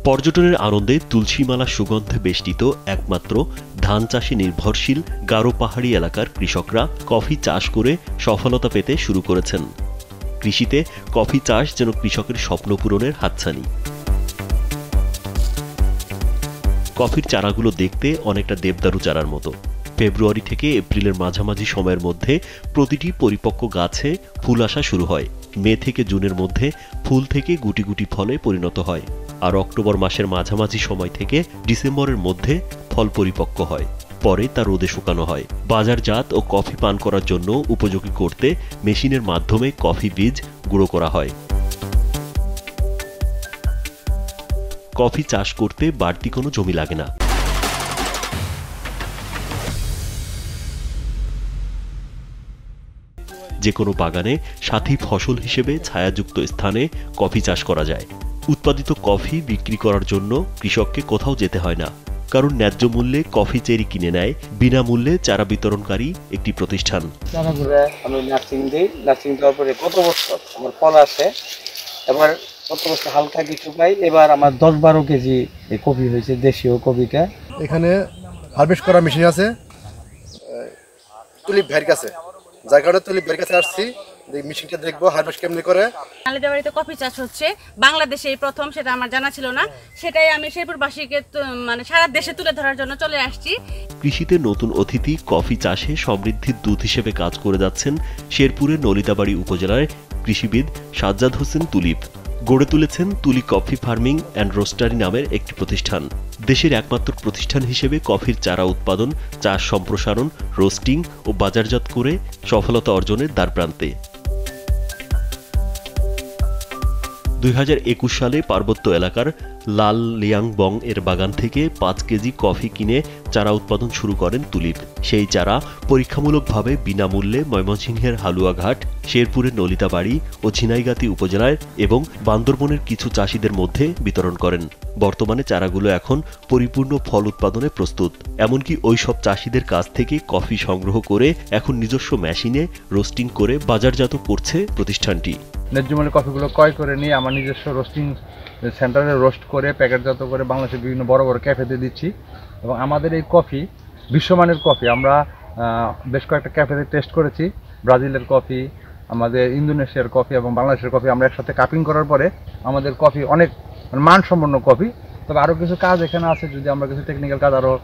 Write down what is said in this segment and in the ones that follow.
পর্যটনের আনন্দে তুলসীমালা সুগন্ধে বেষ্টিত একমাত্র ধান চাষে নির্ভরশীল গারো পাহাড়ি এলাকার কৃষকরা কফি চাষ করে সফলতা পেতে শুরু করেছেন। কৃষিতে কফি চাষ যেন কৃষকের স্বপ্ন পূরণের হাতছানি। কফির চারাগুলো দেখতে অনেকটা দেবদারু চারার মতো। ফেব্রুয়ারি থেকে এপ্রিলের মাঝামাঝি সময়ের মধ্যে প্রতিটি পরিপক্ক গাছে ফুল আসা শুরু হয়। মে থেকে জুনের মধ্যে ফুল থেকে গুটি গুটি ফলে পরিণত হয়, আর অক্টোবর মাসের মাঝামাঝি সময় থেকে ডিসেম্বরের মধ্যে ফল পরিপক্ক হয়। পরে তা রোদে শুকানো হয়। বাজারজাত ও কফি পান করার জন্য উপযোগী করতে মেশিনের মাধ্যমে কফি বীজ গুঁড়ো করা হয়। কফি চাষ করতে বাড়তি কোনো জমি লাগে না। যে কোনো বাগানে সাথী ফসল হিসেবে ছায়াযুক্ত স্থানে কফি চাষ করা যায়। উৎপাদিত কফি বিক্রি করার জন্য কৃষককে কোথাও যেতে হয় না, কারণ ন্যায্য মূল্যে কফি চেরি কিনে নেয় বিনামূল্যে চারা বিতরণকারী একটি প্রতিষ্ঠান। চারাগুলো আমি নার্সিং দিই, নার্সিং দেওয়ার পরে গত বছর আমার ফল আসে, এবার গত বছর হালকা কিছু পাই, এবার আমার 10-12 কেজি কফি হয়েছে, দেশীয় কফিটা। এখানে হারভেস্ট করা মেশিন আছে তুলিপ ভাইয়ের কাছে, যার কারণে তুলিপ ভাইয়ের কাছে আসছি, মেশিনটা দেখবো হারভেস্ট কেমনি করে। নালিতাবাড়িতে কফি চাষ হচ্ছে বাংলাদেশে এই প্রথম, সেটা আমার জানা ছিল না। সেটাই আমি শেরপুরবাসীকে মানে সারা দেশে তুলে ধরার জন্য চলে আসছি। কৃষিতে নতুন অতিথি কফি চাষে সমৃদ্ধির দূত হিসেবে কাজ করে যাচ্ছেন শেরপুরের নলিতাবাড়ি উপজেলার কৃষিবিদ সাজ্জাদ হোসেন তুলিপ। গড়ে তুলেছেন তুলি কফি ফার্মিং অ্যান্ড রোস্টারি নামের একটি প্রতিষ্ঠান। দেশের একমাত্র প্রতিষ্ঠান হিসেবে কফির চারা উৎপাদন, চাষ সম্প্রসারণ, রোস্টিং ও বাজারজাত করে সফলতা অর্জনের দ্বারপ্রান্তে। 2021 সালে পার্বত্য এলাকার লাল লিয়াংবং এর বাগান থেকে 5 কেজি কফি কিনে চারা উৎপাদন শুরু করেন তুলিপ। সেই চারা পরীক্ষামূলকভাবে বিনামূল্যে ময়মনসিংহের হালুয়াঘাট, শেরপুরের নলিতাবাড়ি ও ঝিনাইগাতি উপজেলায় এবং বান্দরবনের কিছু চাষিদের মধ্যে বিতরণ করেন। বর্তমানে চারাগুলো এখন পরিপূর্ণ ফল উৎপাদনে প্রস্তুত। এমনকি ওই সব চাষিদের কাছ থেকে কফি সংগ্রহ করে এখন নিজস্ব মেশিনে রোস্টিং করে বাজারজাত করছে প্রতিষ্ঠানটি। ন্যায্য মূল্যে কফিগুলো ক্রয় করে নিয়ে আমার নিজস্ব রোস্টিং সেন্টারে রোস্ট করে প্যাকেটজাত করে বাংলাদেশের বিভিন্ন বড় বড় ক্যাফেতে দিচ্ছি। এবং আমাদের এই কফি বিশ্বমানের কফি। আমরা বেশ কয়েকটা ক্যাফেতে টেস্ট করেছি। ব্রাজিলের কফি, আমাদের ইন্দোনেশিয়ার কফি এবং বাংলাদেশের কফি আমরা একসাথে কাপিং করার পরে আমাদের কফি অনেক মানসম্পন্ন কফি। তবে আরও কিছু কাজ এখানে আছে, যদি আমরা কিছু টেকনিক্যাল কাজ আরও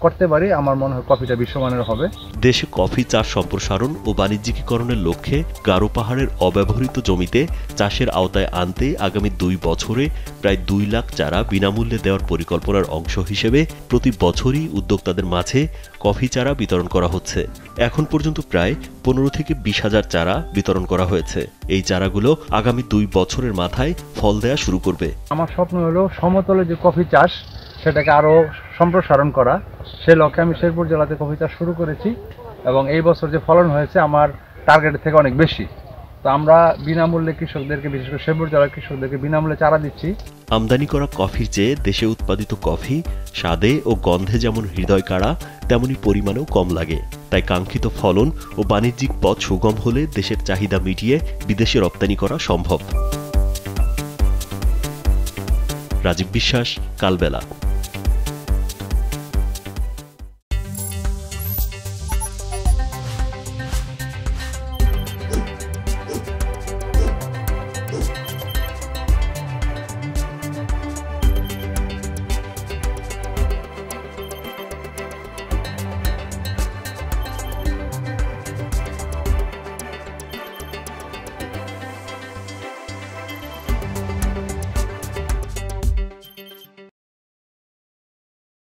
করতে পারি, আমার মনে হয় কফিটা বিশ্বমানের হবে। দেশে কফি চাষ সম্প্রসারণ ও বাণিজ্যিকীকরণের লক্ষ্যে গারো পাহাড়ের অব্যবহৃত জমিতে চাষের আওতায় আনতে আগামী 2 বছরে প্রায় 2 লাখ চারা বিনামূল্যে দেওয়ার পরিকল্পনার অংশ হিসেবে প্রতি বছরই উদ্যোক্তাদের মাঝে কফি চারা বিতরণ করা হচ্ছে। এখন পর্যন্ত প্রায় 15 থেকে 20 হাজার চারা বিতরণ করা হয়েছে। এই চারাগুলো আগামী 2 বছরের মাথায় ফল দেয়া শুরু করবে। আমার স্বপ্ন হলো সমতলে যে কফি চাষ সেটাকে আরও সম্প্রসারণ করা। সে লক্ষ্যে আমি শেরপুর জেলাতে কফি চাষ শুরু করেছি এবং এই বছর যে ফলন হয়েছে আমার টার্গেটের থেকে অনেক বেশি। তো আমরা বিনামূল্যে কৃষকদেরকে, বিশেষ করে শেরপুর জেলার কৃষকদেরকে বিনামূল্যে চারা দিচ্ছি। আমদানি করা কফির চেয়ে দেশে উৎপাদিত কফি স্বাদে ও গন্ধে যেমন হৃদয় কাড়া, তেমনি পরিমাণেও কম লাগে। তাই কাঙ্ক্ষিত ফলন ও বাণিজ্যিক পথ সুগম হলে দেশের চাহিদা মিটিয়ে বিদেশে রপ্তানি করা সম্ভব। রাজীব বিশ্বাস, কালবেলা।